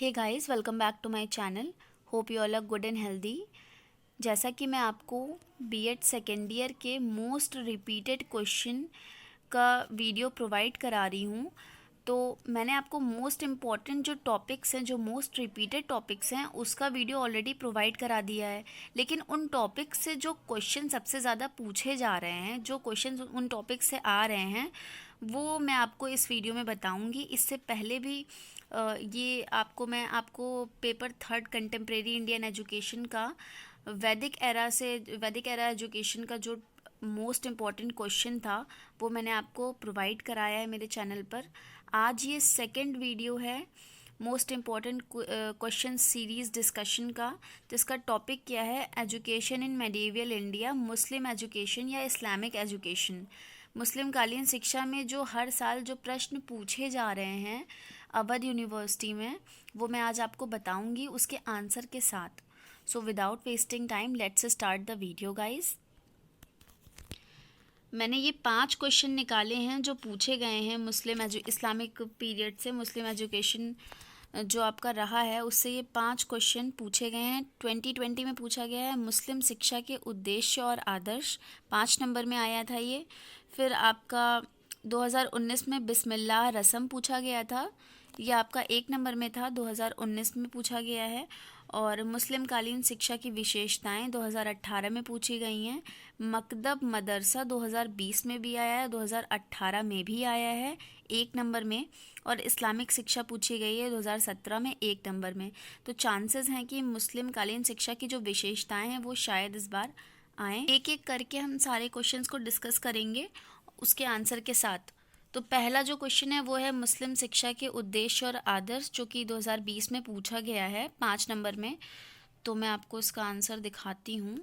Hey guys, welcome back to my channel. Hope you all are good and healthy. जैसा कि मैं आपको B Ed second year के most repeated question का video provide करा रही हूँ, तो मैंने आपको मोस्ट इम्पॉर्टेंट जो टॉपिक्स हैं, जो मोस्ट रिपीटेड टॉपिक्स हैं, उसका वीडियो ऑलरेडी प्रोवाइड करा दिया है। लेकिन उन टॉपिक्स से जो क्वेश्चन सबसे ज़्यादा पूछे जा रहे हैं, जो क्वेश्चन उन टॉपिक्स से आ रहे हैं, वो मैं आपको इस वीडियो में बताऊंगी। इससे पहले भी मैं आपको paper third contemporary Indian education का वैदिक एरा एजुकेशन का जो मोस्ट इम्पॉर्टेंट क्वेश्चन था वो मैंने आपको प्रोवाइड कराया है मेरे चैनल पर। आज ये सेकंड वीडियो है most important question series discussion का, जिसका टॉपिक क्या है, education in medieval India, Muslim education या इस्लामिक एजुकेशन। मुस्लिम कालीन शिक्षा में जो हर साल जो प्रश्न पूछे जा रहे हैं अवध यूनिवर्सिटी में, वो मैं आज आपको बताऊंगी उसके आंसर के साथ। So without wasting time let's start the video guys. मैंने ये 5 क्वेश्चन निकाले हैं जो पूछे गए हैं इस्लामिक पीरियड से, मुस्लिम एजुकेशन जो आपका रहा है उससे ये 5 क्वेश्चन पूछे गए हैं। 2020 में पूछा गया है मुस्लिम शिक्षा के उद्देश्य और आदर्श, 5 नंबर में आया था ये। फिर आपका 2019 में बिस्मिल्लाह रस्म पूछा गया था, ये आपका 1 नंबर में था, 2019 में पूछा गया है। और मुस्लिम कालीन शिक्षा की विशेषताएं 2018 में पूछी गई हैं। मकदब मदरसा 2020 में भी आया है, 2018 में भी आया है 1 नंबर में। और इस्लामिक शिक्षा पूछी गई है 2017 में 1 नंबर में। तो चांसेस हैं कि मुस्लिम कालीन शिक्षा की जो विशेषताएं हैं वो शायद इस बार आएँ। एक एक करके हम सारे क्वेश्चंस को डिस्कस करेंगे उसके आंसर के साथ। तो पहला जो क्वेश्चन है वो है मुस्लिम शिक्षा के उद्देश्य और आदर्श, जो कि 2020 में पूछा गया है 5 नंबर में। तो मैं आपको इसका आंसर दिखाती हूँ।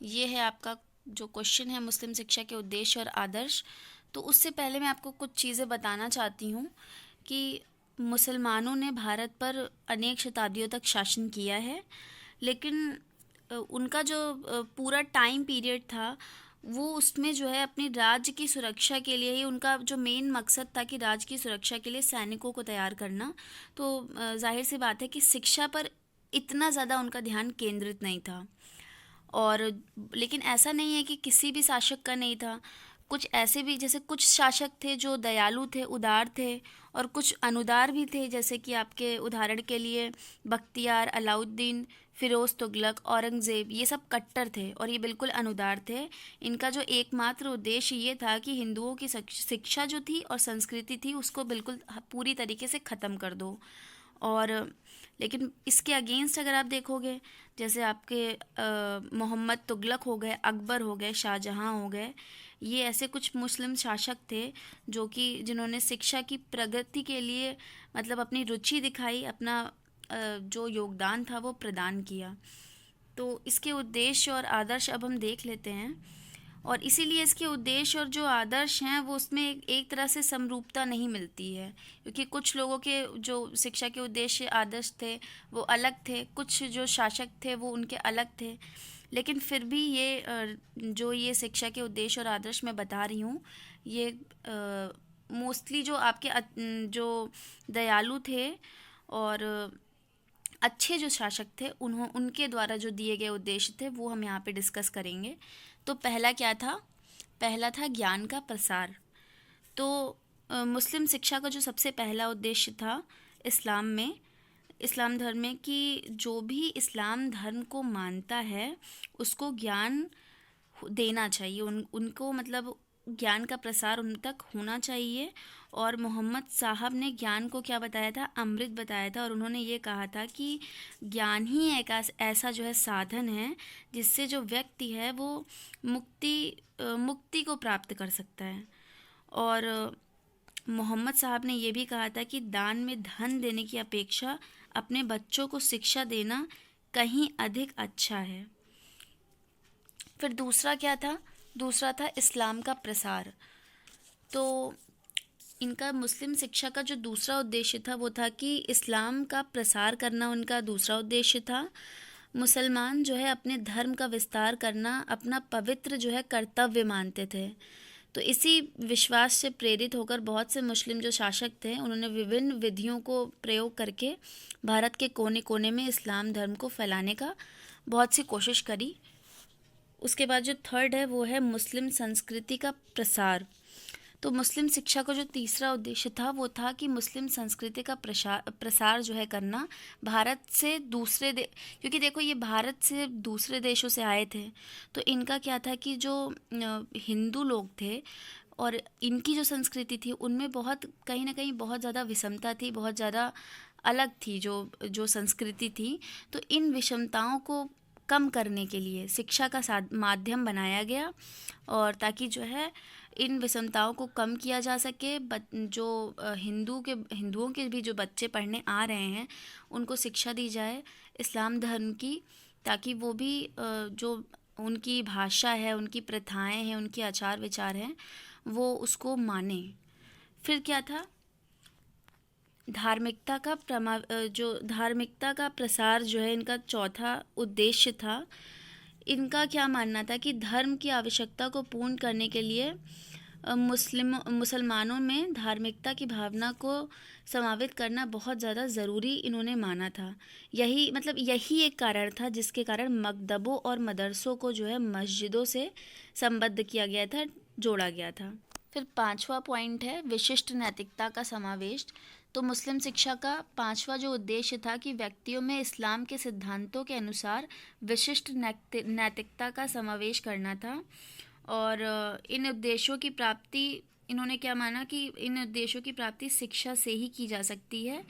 ये है आपका जो क्वेश्चन है मुस्लिम शिक्षा के उद्देश्य और आदर्श। तो उससे पहले मैं आपको कुछ चीज़ें बताना चाहती हूँ कि मुसलमानों ने भारत पर अनेक शताब्दियों तक शासन किया है, लेकिन उनका जो पूरा टाइम पीरियड था वो उसमें जो है अपनी राज्य की सुरक्षा के लिए ही, उनका जो मेन मकसद था कि राज्य की सुरक्षा के लिए सैनिकों को तैयार करना। तो जाहिर सी बात है कि शिक्षा पर इतना ज़्यादा उनका ध्यान केंद्रित नहीं था। और लेकिन ऐसा नहीं है कि किसी भी शासक का नहीं था। कुछ ऐसे भी, जैसे कुछ शासक थे जो दयालु थे, उदार थे, और कुछ अनुदार भी थे, जैसे कि आपके उदाहरण के लिए बख्तियार, अलाउद्दीन, फिरोज़ तुगलक, औरंगज़ेब, ये सब कट्टर थे और ये बिल्कुल अनुदार थे। इनका जो एकमात्र उद्देश्य ये था कि हिंदुओं की शिक्षा जो थी और संस्कृति थी उसको बिल्कुल पूरी तरीके से ख़त्म कर दो। और लेकिन इसके अगेंस्ट अगर आप देखोगे, जैसे आपके मोहम्मद तुगलक हो गए, अकबर हो गए, शाहजहाँ हो गए, ये ऐसे कुछ मुस्लिम शासक थे जो कि जिन्होंने शिक्षा की प्रगति के लिए मतलब अपनी रुचि दिखाई, अपना जो योगदान था वो प्रदान किया। तो इसके उद्देश्य और आदर्श अब हम देख लेते हैं। और इसीलिए इसके उद्देश्य और जो आदर्श हैं वो उसमें एक तरह से समरूपता नहीं मिलती है, क्योंकि कुछ लोगों के जो शिक्षा के उद्देश्य आदर्श थे वो अलग थे, कुछ जो शासक थे वो उनके अलग थे। लेकिन फिर भी जो ये शिक्षा के उद्देश्य और आदर्श मैं बता रही हूँ, ये मोस्टली जो आपके जो दयालु थे और अच्छे जो शासक थे उनके द्वारा जो दिए गए उद्देश्य थे वो हम यहाँ पे डिस्कस करेंगे। तो पहला क्या था? पहला था ज्ञान का प्रसार। तो मुस्लिम शिक्षा का जो सबसे पहला उद्देश्य था इस्लाम धर्म में, कि जो भी इस्लाम धर्म को मानता है उसको ज्ञान देना चाहिए, उनको मतलब ज्ञान का प्रसार उन तक होना चाहिए। और मोहम्मद साहब ने ज्ञान को क्या बताया था? अमृत बताया था। और उन्होंने ये कहा था कि ज्ञान ही एक ऐसा जो है साधन है जिससे जो व्यक्ति है वो मुक्ति को प्राप्त कर सकता है। और मोहम्मद साहब ने ये भी कहा था कि दान में धन देने की अपेक्षा अपने बच्चों को शिक्षा देना कहीं अधिक अच्छा है। फिर दूसरा क्या था? दूसरा था इस्लाम का प्रसार। तो इनका मुस्लिम शिक्षा का जो दूसरा उद्देश्य था वो था कि इस्लाम का प्रसार करना उनका दूसरा उद्देश्य था। मुसलमान जो है अपने धर्म का विस्तार करना अपना पवित्र जो है कर्तव्य मानते थे। तो इसी विश्वास से प्रेरित होकर बहुत से मुस्लिम जो शासक थे उन्होंने विभिन्न विधियों को प्रयोग करके भारत के कोने कोने में इस्लाम धर्म को फैलाने का बहुत सी कोशिश करी। उसके बाद जो थर्ड है वो है मुस्लिम संस्कृति का प्रसार। तो मुस्लिम शिक्षा का जो तीसरा उद्देश्य था वो था कि मुस्लिम संस्कृति का प्रसार जो है करना भारत से दूसरे क्योंकि देखो ये भारत से दूसरे देशों से आए थे, तो इनका क्या था कि जो हिंदू लोग थे और इनकी जो संस्कृति थी उनमें बहुत कहीं ना कहीं बहुत ज़्यादा विषमता थी, बहुत ज़्यादा अलग थी जो संस्कृति थी। तो इन विषमताओं को कम करने के लिए शिक्षा का माध्यम बनाया गया, और ताकि जो है इन विषमताओं को कम किया जा सके। जो हिंदुओं के भी जो बच्चे पढ़ने आ रहे हैं उनको शिक्षा दी जाए इस्लाम धर्म की, ताकि वो भी जो उनकी भाषा है, उनकी प्रथाएं हैं, उनके आचार विचार हैं, वो उसको माने। फिर क्या था, धार्मिकता का प्रसार जो है इनका चौथा उद्देश्य था। इनका क्या मानना था कि धर्म की आवश्यकता को पूर्ण करने के लिए मुसलमानों में धार्मिकता की भावना को समावित करना बहुत ज़्यादा ज़रूरी इन्होंने माना था। यही एक कारण था जिसके कारण मकतबों और मदरसों को जो है मस्जिदों से संबद्ध किया गया था, जोड़ा गया था। फिर पांचवा पॉइंट है विशिष्ट नैतिकता का समावेश। तो मुस्लिम शिक्षा का पांचवा जो उद्देश्य था कि व्यक्तियों में इस्लाम के सिद्धांतों के अनुसार विशिष्ट नैतिकता का समावेश करना था। और इन उद्देश्यों की प्राप्ति, इन्होंने क्या माना कि इन उद्देश्यों की प्राप्ति शिक्षा से ही की जा सकती है।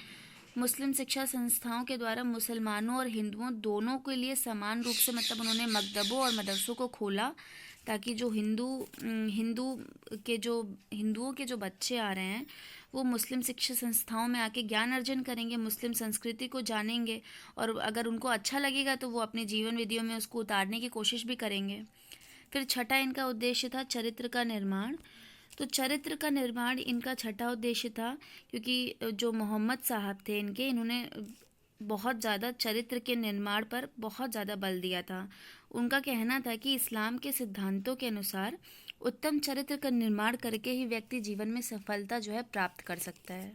मुस्लिम शिक्षा संस्थाओं के द्वारा मुसलमानों और हिंदुओं दोनों के लिए समान रूप से उन्होंने मकतबों और मदरसों को खोला, ताकि जो हिंदुओं के जो बच्चे आ रहे हैं वो मुस्लिम शिक्षा संस्थाओं में आके ज्ञान अर्जन करेंगे, मुस्लिम संस्कृति को जानेंगे, और अगर उनको अच्छा लगेगा तो वो अपने जीवन विधियों में उसको उतारने की कोशिश भी करेंगे। फिर छठा इनका उद्देश्य था चरित्र का निर्माण। तो चरित्र का निर्माण इनका छठा उद्देश्य था, क्योंकि जो मोहम्मद साहब थे इन्होंने बहुत ज़्यादा चरित्र के निर्माण पर बहुत ज़्यादा बल दिया था। उनका कहना था कि इस्लाम के सिद्धांतों के अनुसार उत्तम चरित्र का निर्माण करके ही व्यक्ति जीवन में सफलता जो है प्राप्त कर सकता है।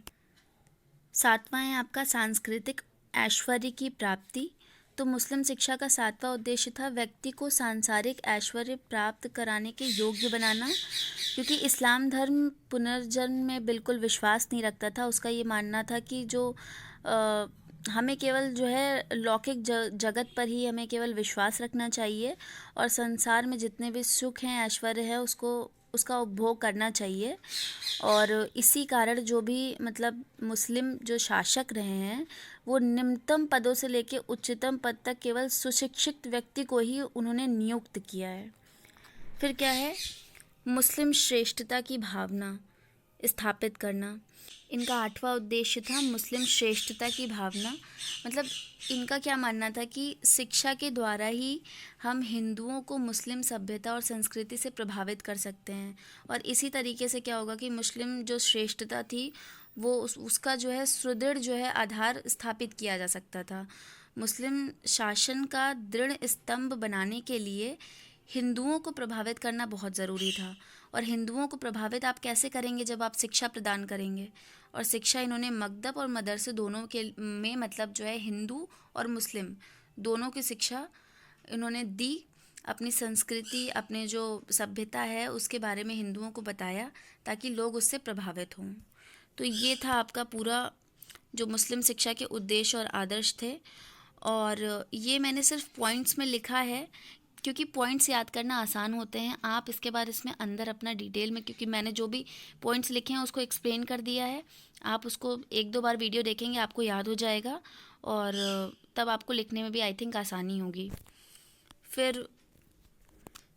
सातवां है आपका सांस्कृतिक ऐश्वर्य की प्राप्ति। तो मुस्लिम शिक्षा का सातवां उद्देश्य था व्यक्ति को सांसारिक ऐश्वर्य प्राप्त कराने के योग्य बनाना, क्योंकि इस्लाम धर्म पुनर्जन्म में बिल्कुल विश्वास नहीं रखता था। उसका ये मानना था कि जो हमें केवल जो है लौकिक जगत पर ही हमें केवल विश्वास रखना चाहिए, और संसार में जितने भी सुख हैं, ऐश्वर्य है, उसका उपभोग करना चाहिए। और इसी कारण जो भी मुस्लिम जो शासक रहे हैं वो निम्नतम पदों से लेकर उच्चतम पद तक केवल सुशिक्षित व्यक्ति को ही उन्होंने नियुक्त किया है। फिर क्या है, मुस्लिम श्रेष्ठता की भावना स्थापित करना। इनका आठवां उद्देश्य था मुस्लिम श्रेष्ठता की भावना। इनका क्या मानना था कि शिक्षा के द्वारा ही हम हिंदुओं को मुस्लिम सभ्यता और संस्कृति से प्रभावित कर सकते हैं, और इसी तरीके से क्या होगा कि मुस्लिम जो श्रेष्ठता थी वो उसका जो है सुदृढ़ जो है आधार स्थापित किया जा सकता था। मुस्लिम शासन का दृढ़ स्तंभ बनाने के लिए हिंदुओं को प्रभावित करना बहुत ज़रूरी था। और हिंदुओं को प्रभावित आप कैसे करेंगे, जब आप शिक्षा प्रदान करेंगे। और शिक्षा इन्होंने मकतब और मदरसे दोनों के में जो है हिंदू और मुस्लिम दोनों की शिक्षा इन्होंने दी। अपनी संस्कृति, अपने जो सभ्यता है उसके बारे में हिंदुओं को बताया, ताकि लोग उससे प्रभावित हों। तो ये था आपका पूरा जो मुस्लिम शिक्षा के उद्देश्य और आदर्श थे। और ये मैंने सिर्फ पॉइंट्स में लिखा है, क्योंकि पॉइंट्स याद करना आसान होते हैं। आप इसके बाद इसमें अंदर अपना डिटेल में, क्योंकि मैंने जो भी पॉइंट्स लिखे हैं उसको एक्सप्लेन कर दिया है, आप उसको एक दो बार वीडियो देखेंगे आपको याद हो जाएगा, और तब आपको लिखने में भी आई थिंक आसानी होगी। फिर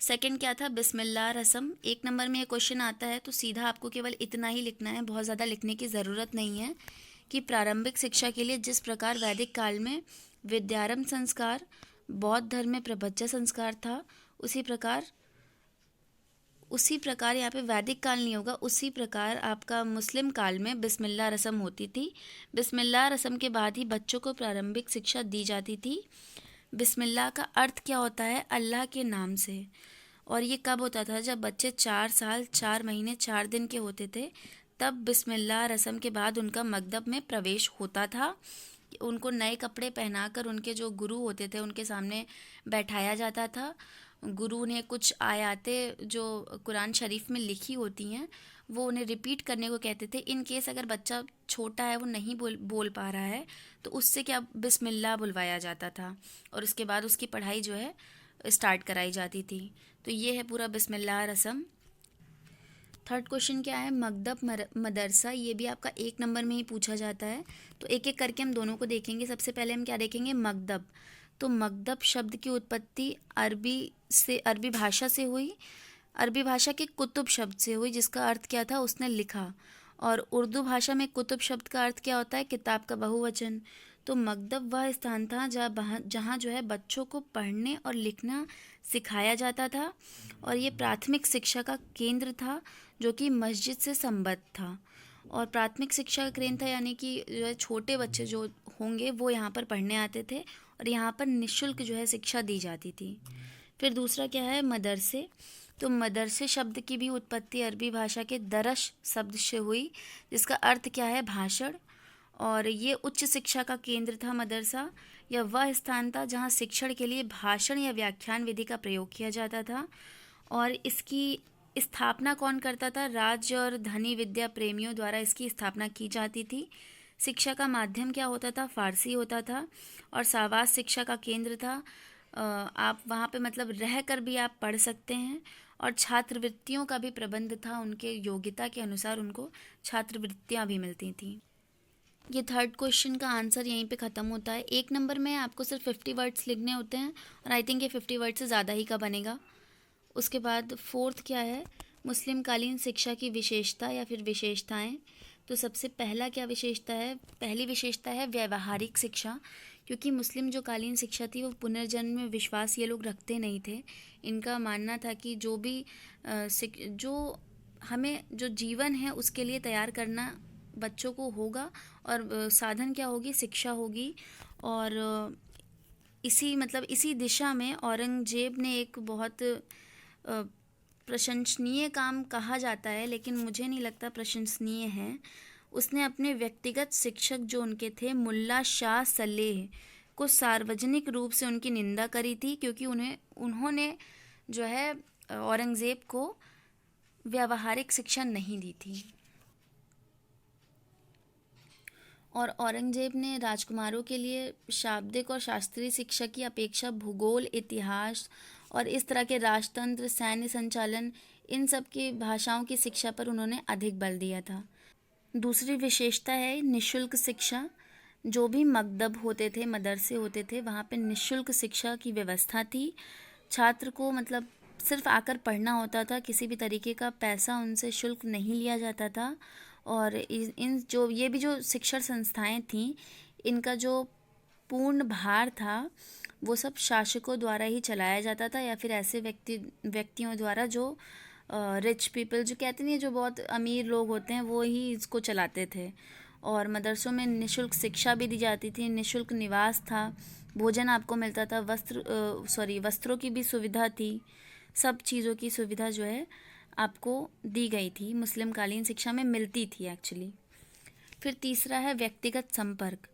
सेकंड क्या था, बिस्मिल्लाह रस्म। एक नंबर में ये क्वेश्चन आता है तो सीधा आपको केवल इतना ही लिखना है, बहुत ज़्यादा लिखने की ज़रूरत नहीं है, कि प्रारंभिक शिक्षा के लिए जिस प्रकार वैदिक काल में विद्यारंभ संस्कार, बौद्ध धर्म में प्रभज्य संस्कार था, उसी प्रकार यहाँ पे वैदिक काल नहीं होगा, उसी प्रकार आपका मुस्लिम काल में बिस्मिल्लाह रस्म होती थी। बिस्मिल्लाह रस्म के बाद ही बच्चों को प्रारंभिक शिक्षा दी जाती थी। बिस्मिल्लाह का अर्थ क्या होता है, अल्लाह के नाम से। और ये कब होता था? जब बच्चे 4 साल 4 महीने 4 दिन के होते थे, तब बिस्मिल्लाह रस्म के बाद उनका मकदब में प्रवेश होता था। उनको नए कपड़े पहनाकर उनके जो गुरु होते थे उनके सामने बैठाया जाता था। गुरु ने कुछ आयातें जो कुरान शरीफ में लिखी होती हैं वो उन्हें रिपीट करने को कहते थे। इन केस अगर बच्चा छोटा है, वो नहीं बोल पा रहा है, तो उससे क्या बिस्मिल्लाह बुलवाया जाता था और उसके बाद उसकी पढ़ाई जो है स्टार्ट कराई जाती थी। तो ये है पूरा बिस्मिल्लाह रस्म। थर्ड क्वेश्चन क्या है? मकदब मदरसा, ये भी आपका 1 नंबर में ही पूछा जाता है। तो एक एक करके हम दोनों को देखेंगे। सबसे पहले हम क्या देखेंगे? मकदब। तो मकदब शब्द की उत्पत्ति अरबी भाषा से हुई। अरबी भाषा के कुतुब शब्द से हुई, जिसका अर्थ क्या था? उसने लिखा। और उर्दू भाषा में कुतुब शब्द का अर्थ क्या होता है? किताब का बहुवचन। तो मकदब वह स्थान था जहाँ जो है बच्चों को पढ़ने और लिखना सिखाया जाता था, और ये प्राथमिक शिक्षा का केंद्र था जो कि मस्जिद से संबद्ध था। और प्राथमिक शिक्षा का केंद्र था यानी कि जो है छोटे बच्चे जो होंगे वो यहाँ पर पढ़ने आते थे और यहाँ पर निःशुल्क जो है शिक्षा दी जाती थी। फिर दूसरा क्या है? मदरसे। तो मदरसे शब्द की भी उत्पत्ति अरबी भाषा के दरस शब्द से हुई, जिसका अर्थ क्या है? भाषण। और ये उच्च शिक्षा का केंद्र था मदरसा। यह वह स्थान था जहाँ शिक्षण के लिए भाषण या व्याख्यान विधि का प्रयोग किया जाता था। और इसकी स्थापना कौन करता था? राज्य और धनी विद्या प्रेमियों द्वारा इसकी स्थापना की जाती थी। शिक्षा का माध्यम क्या होता था? फारसी होता था। और शाबाश शिक्षा का केंद्र था। आप वहाँ पे मतलब रह कर भी आप पढ़ सकते हैं। और छात्रवृत्तियों का भी प्रबंध था, उनके योग्यता के अनुसार उनको छात्रवृत्तियाँ भी मिलती थीं। ये थर्ड क्वेश्चन का आंसर यहीं पे ख़त्म होता है। 1 नंबर में आपको सिर्फ 50 वर्ड्स लिखने होते हैं और आई थिंक ये 50 वर्ड से ज़्यादा ही का बनेगा। उसके बाद फोर्थ क्या है? मुस्लिम कालीन शिक्षा की विशेषता या फिर विशेषताएं। तो सबसे पहला क्या विशेषता है? पहली विशेषता है व्यावहारिक शिक्षा, क्योंकि मुस्लिम जो कालीन शिक्षा थी वो पुनर्जन्म में विश्वास ये लोग रखते नहीं थे। इनका मानना था कि जो भी जो हमें जो जीवन है उसके लिए तैयार करना बच्चों को होगा, और साधन क्या होगी? शिक्षा होगी। और इसी दिशा में औरंगजेब ने एक बहुत प्रशंसनीय काम कहा जाता है, लेकिन मुझे नहीं लगता प्रशंसनीय है। उसने अपने व्यक्तिगत शिक्षक जो उनके थे मुल्ला शाह सलेह को सार्वजनिक रूप से उनकी निंदा करी थी, क्योंकि उन्होंने जो है औरंगजेब को व्यावहारिक शिक्षा नहीं दी थी। और औरंगजेब ने राजकुमारों के लिए शाब्दिक और शास्त्रीय शिक्षा की अपेक्षा भूगोल, इतिहास और इस तरह के राजतंत्र, सैन्य संचालन, इन सब की भाषाओं की शिक्षा पर उन्होंने अधिक बल दिया था। दूसरी विशेषता है निःशुल्क शिक्षा। जो भी मकदब होते थे, मदरसे होते थे, वहाँ पे निःशुल्क शिक्षा की व्यवस्था थी। छात्र को मतलब सिर्फ आकर पढ़ना होता था, किसी भी तरीके का पैसा उनसे शुल्क नहीं लिया जाता था। और ये भी जो शिक्षण संस्थाएं थीं, इनका जो पूर्ण भार था वो सब शासकों द्वारा ही चलाया जाता था, या फिर ऐसे व्यक्तियों द्वारा जो रिच पीपल जो कहते नहीं, जो बहुत अमीर लोग होते हैं, वो ही इसको चलाते थे। और मदरसों में निःशुल्क शिक्षा भी दी जाती थी, निःशुल्क निवास था, भोजन आपको मिलता था, वस्त्रों की भी सुविधा थी। सब चीज़ों की सुविधा जो है आपको दी गई थी, मुस्लिम कालीन शिक्षा में मिलती थी एक्चुअली। फिर तीसरा है व्यक्तिगत संपर्क।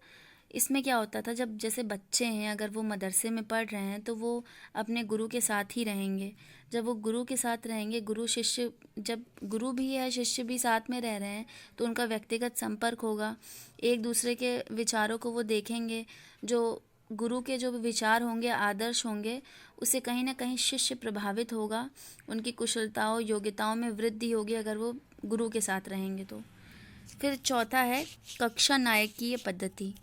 इसमें क्या होता था? जब जैसे बच्चे हैं, अगर वो मदरसे में पढ़ रहे हैं तो वो अपने गुरु के साथ ही रहेंगे। जब वो गुरु के साथ रहेंगे, जब गुरु भी है, शिष्य भी साथ में रह रहे हैं, तो उनका व्यक्तिगत संपर्क होगा। एक दूसरे के विचारों को वो देखेंगे। जो गुरु के जो विचार होंगे, आदर्श होंगे, उससे कहीं ना कहीं शिष्य प्रभावित होगा। उनकी कुशलताओं, योग्यताओं में वृद्धि होगी अगर वो गुरु के साथ रहेंगे तो। फिर चौथा है कक्षा नायकीय पद्धति।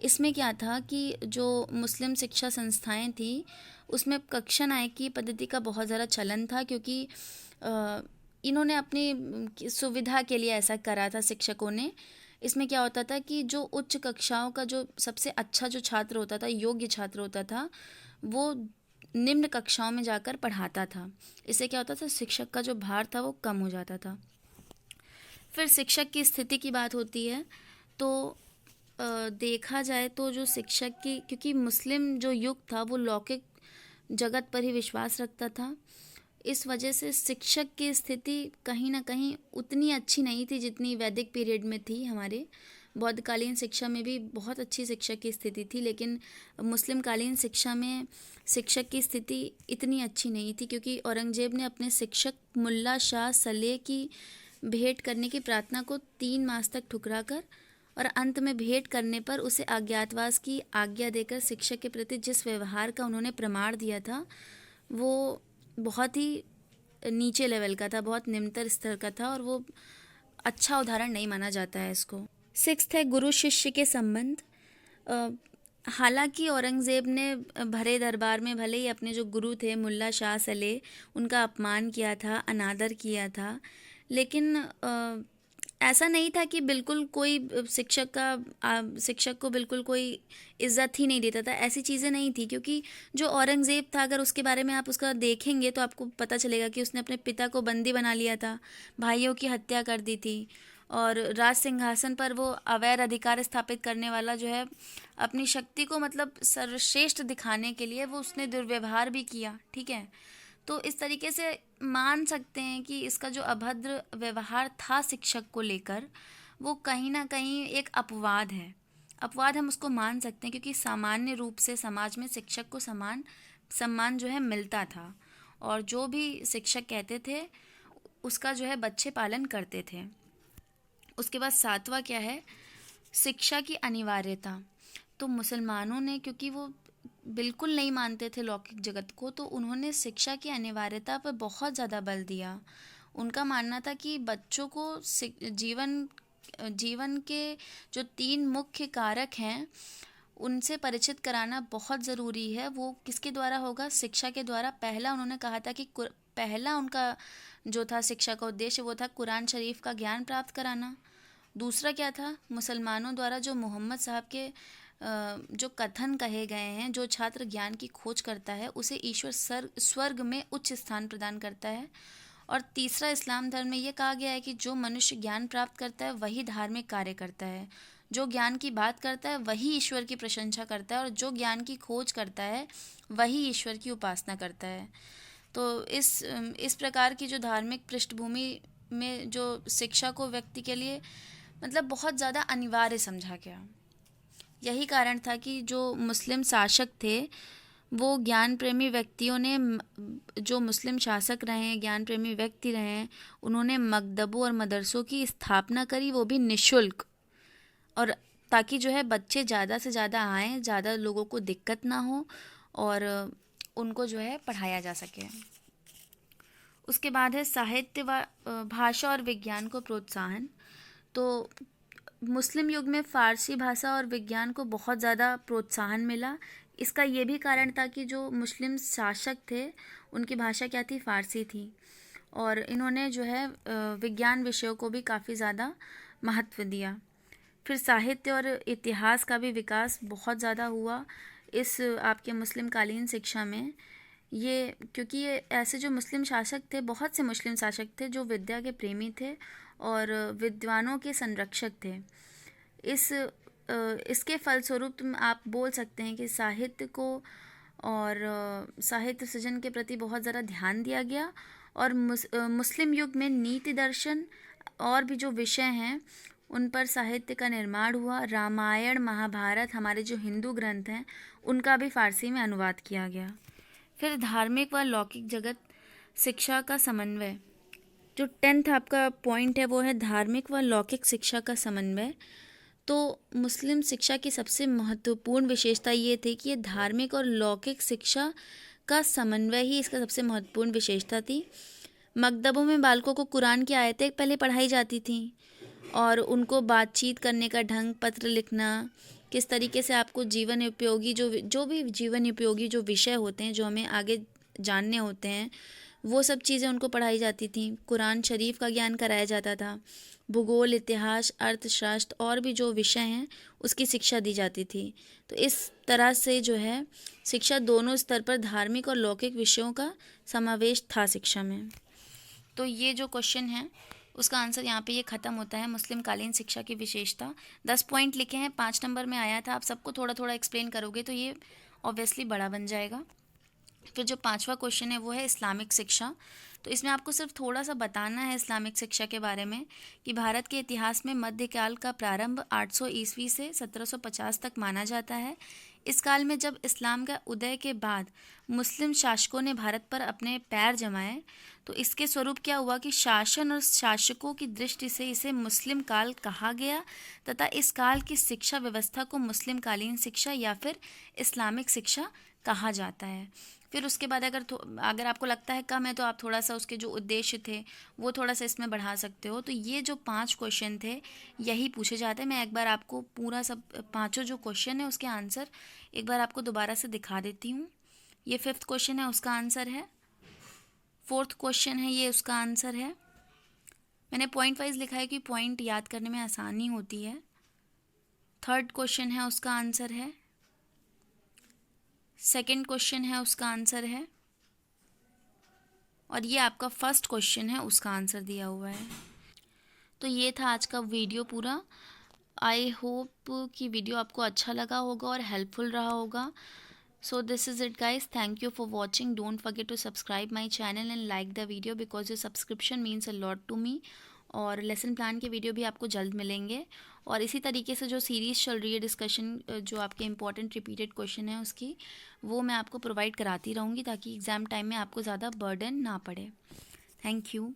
इसमें क्या था कि जो मुस्लिम शिक्षा संस्थाएं थी उसमें कक्षा नायकीय पद्धति का बहुत ज़्यादा चलन था, क्योंकि इन्होंने अपनी सुविधा के लिए ऐसा करा था शिक्षकों ने। इसमें क्या होता था कि जो उच्च कक्षाओं का जो सबसे अच्छा जो छात्र होता था, योग्य छात्र होता था, वो निम्न कक्षाओं में जाकर पढ़ाता था। इससे क्या होता था? शिक्षक का जो भार था वो कम हो जाता था। फिर शिक्षक की स्थिति की बात होती है तो देखा जाए तो जो शिक्षक की, क्योंकि मुस्लिम जो युग था वो लौकिक जगत पर ही विश्वास रखता था, इस वजह से शिक्षक की स्थिति कहीं ना कहीं उतनी अच्छी नहीं थी जितनी वैदिक पीरियड में थी। हमारे बौद्धकालीन शिक्षा में भी बहुत अच्छी शिक्षक की स्थिति थी, लेकिन मुस्लिम कालीन शिक्षा में शिक्षक की स्थिति इतनी अच्छी नहीं थी, क्योंकि औरंगजेब ने अपने शिक्षक मुल्ला शाह सलेह की भेंट करने की प्रार्थना को 3 मास तक ठुकरा कर और अंत में भेंट करने पर उसे अज्ञातवास की आज्ञा देकर शिक्षक के प्रति जिस व्यवहार का उन्होंने प्रमाण दिया था वो बहुत ही नीचे लेवल का था, बहुत निम्नतर स्तर का था, और वो अच्छा उदाहरण नहीं माना जाता है इसको। 6 है गुरु शिष्य के संबंध। हालांकि औरंगज़ेब ने भरे दरबार में भले ही अपने जो गुरु थे मुल्ला शाह सलेह उनका अपमान किया था, अनादर किया था, लेकिन ऐसा नहीं था कि बिल्कुल कोई शिक्षक को बिल्कुल कोई इज्जत ही नहीं देता था। ऐसी चीज़ें नहीं थी, क्योंकि जो औरंगज़ेब था, अगर उसके बारे में आप उसका देखेंगे तो आपको पता चलेगा कि उसने अपने पिता को बंदी बना लिया था, भाइयों की हत्या कर दी थी, और राज सिंहासन पर वो अवैध अधिकार स्थापित करने वाला जो है, अपनी शक्ति को मतलब सर्वश्रेष्ठ दिखाने के लिए वो उसने दुर्व्यवहार भी किया। ठीक है, तो इस तरीके से मान सकते हैं कि इसका जो अभद्र व्यवहार था शिक्षक को लेकर, वो कहीं ना कहीं एक अपवाद है। अपवाद हम उसको मान सकते हैं, क्योंकि सामान्य रूप से समाज में शिक्षक को सम्मान जो है मिलता था, और जो भी शिक्षक कहते थे उसका जो है बच्चे पालन करते थे। उसके बाद 7वां क्या है, शिक्षा की अनिवार्यता। तो मुसलमानों ने, क्योंकि वो बिल्कुल नहीं मानते थे लौकिक जगत को, तो उन्होंने शिक्षा की अनिवार्यता पर बहुत ज़्यादा बल दिया। उनका मानना था कि बच्चों को जीवन के जो 3 मुख्य कारक हैं उनसे परिचित कराना बहुत ज़रूरी है। वो किसके द्वारा होगा? शिक्षा के द्वारा। पहला उन्होंने कहा था कि पहला उनका जो था शिक्षा का उद्देश्य वो था कुरान शरीफ का ज्ञान प्राप्त कराना। दूसरा क्या था? मुसलमानों द्वारा जो मोहम्मद साहब के जो कथन कहे गए हैं, जो छात्र ज्ञान की खोज करता है उसे ईश्वर स्वर्ग में उच्च स्थान प्रदान करता है। और तीसरा, इस्लाम धर्म में ये कहा गया है कि जो मनुष्य ज्ञान प्राप्त करता है वही धार्मिक कार्य करता है, जो ज्ञान की बात करता है वही ईश्वर की प्रशंसा करता है, और जो ज्ञान की खोज करता है वही ईश्वर की उपासना करता है। तो इस प्रकार की जो धार्मिक पृष्ठभूमि में जो शिक्षा को व्यक्ति के लिए मतलब बहुत ज़्यादा अनिवार्य समझा गया। यही कारण था कि जो मुस्लिम शासक थे वो ज्ञान प्रेमी व्यक्तियों ने, जो मुस्लिम शासक रहे हैं, ज्ञान प्रेमी व्यक्ति रहे हैं, उन्होंने मकतबों और मदरसों की स्थापना करी, वो भी निःशुल्क, और ताकि जो है बच्चे ज़्यादा से ज़्यादा आएँ, ज़्यादा लोगों को दिक्कत ना हो और उनको जो है पढ़ाया जा सके। उसके बाद है साहित्य व भाषा और विज्ञान को प्रोत्साहन। तो मुस्लिम युग में फ़ारसी भाषा और विज्ञान को बहुत ज़्यादा प्रोत्साहन मिला। इसका ये भी कारण था कि जो मुस्लिम शासक थे उनकी भाषा क्या थी? फ़ारसी थी, और इन्होंने जो है विज्ञान विषयों को भी काफ़ी ज़्यादा महत्व दिया। फिर साहित्य और इतिहास का भी विकास बहुत ज़्यादा हुआ इस आपके मुस्लिम कालीन शिक्षा में। ये क्योंकि ये ऐसे जो मुस्लिम शासक थे, बहुत से मुस्लिम शासक थे जो विद्या के प्रेमी थे और विद्वानों के संरक्षक थे। इसके फलस्वरूप आप बोल सकते हैं कि साहित्य को और साहित्य सृजन के प्रति बहुत ज़्यादा ध्यान दिया गया, और मुस्लिम युग में नीति दर्शन और भी जो विषय हैं उन पर साहित्य का निर्माण हुआ। रामायण, महाभारत, हमारे जो हिंदू ग्रंथ हैं उनका भी फ़ारसी में अनुवाद किया गया। फिर धार्मिक व लौकिक जगत शिक्षा का समन्वय। जो 10th आपका पॉइंट है वो है धार्मिक व लौकिक शिक्षा का समन्वय। तो मुस्लिम शिक्षा की सबसे महत्वपूर्ण विशेषता ये थी कि ये धार्मिक और लौकिक शिक्षा का समन्वय ही इसका सबसे महत्वपूर्ण विशेषता थी। मकतबों में बालकों को कुरान की आयतें पहले पढ़ाई जाती थीं, और उनको बातचीत करने का ढंग, पत्र लिखना, किस तरीके से आपको जीवन उपयोगी जो भी जीवन उपयोगी जो विषय होते हैं जो हमें आगे जानने होते हैं वो सब चीज़ें उनको पढ़ाई जाती थी। कुरान शरीफ का ज्ञान कराया जाता था। भूगोल, इतिहास, अर्थशास्त्र और भी जो विषय हैं उसकी शिक्षा दी जाती थी। तो इस तरह से जो है शिक्षा दोनों स्तर पर धार्मिक और लौकिक विषयों का समावेश था शिक्षा में। तो ये जो क्वेश्चन है उसका आंसर यहाँ पे ये ख़त्म होता है। मुस्लिम कालीन शिक्षा की विशेषता 10 पॉइंट लिखे हैं, 5 नंबर में आया था। आप सबको थोड़ा थोड़ा एक्सप्लेन करोगे तो ये ऑब्वियसली बड़ा बन जाएगा। फिर जो 5वां क्वेश्चन है वो है इस्लामिक शिक्षा। तो इसमें आपको सिर्फ थोड़ा सा बताना है इस्लामिक शिक्षा के बारे में कि भारत के इतिहास में मध्यकाल का प्रारंभ 800 ईस्वी से 1750 तक माना जाता है। इस काल में जब इस्लाम का उदय के बाद मुस्लिम शासकों ने भारत पर अपने पैर जमाए, तो इसके स्वरूप क्या हुआ कि शासन और शासकों की दृष्टि से इसे मुस्लिम काल कहा गया तथा इस काल की शिक्षा व्यवस्था को मुस्लिम कालीन शिक्षा या फिर इस्लामिक शिक्षा कहा जाता है। फिर उसके बाद अगर आपको लगता है कम है तो आप थोड़ा सा उसके जो उद्देश्य थे वो थोड़ा सा इसमें बढ़ा सकते हो। तो ये जो 5 क्वेश्चन थे यही पूछे जाते हैं। मैं एक बार आपको पूरा सब 5 जो क्वेश्चन है उसके आंसर एक बार आपको दोबारा से दिखा देती हूँ। ये 5th क्वेश्चन है, उसका आंसर है। 4th क्वेश्चन है, ये उसका आंसर है। मैंने पॉइंट वाइज लिखा है कि पॉइंट याद करने में आसानी होती है। 3rd क्वेश्चन है, उसका आंसर है। 2nd क्वेश्चन है, उसका आंसर है। और ये आपका 1st क्वेश्चन है, उसका आंसर दिया हुआ है। तो ये था आज का वीडियो पूरा। आई होप कि वीडियो आपको अच्छा लगा होगा और हेल्पफुल रहा होगा। So this is it guys, thank you for watching. Don't forget to subscribe my channel and like the video because your subscription means a lot to me. और lesson plan के video भी आपको जल्द मिलेंगे। और इसी तरीके से जो सीरीज़ चल रही है डिस्कशन जो आपके इंपॉर्टेंट रिपीटेड क्वेश्चन है उसकी, वो मैं आपको प्रोवाइड कराती रहूँगी ताकि एग्ज़ाम टाइम में आपको ज़्यादा बर्डन ना पड़े। Thank you.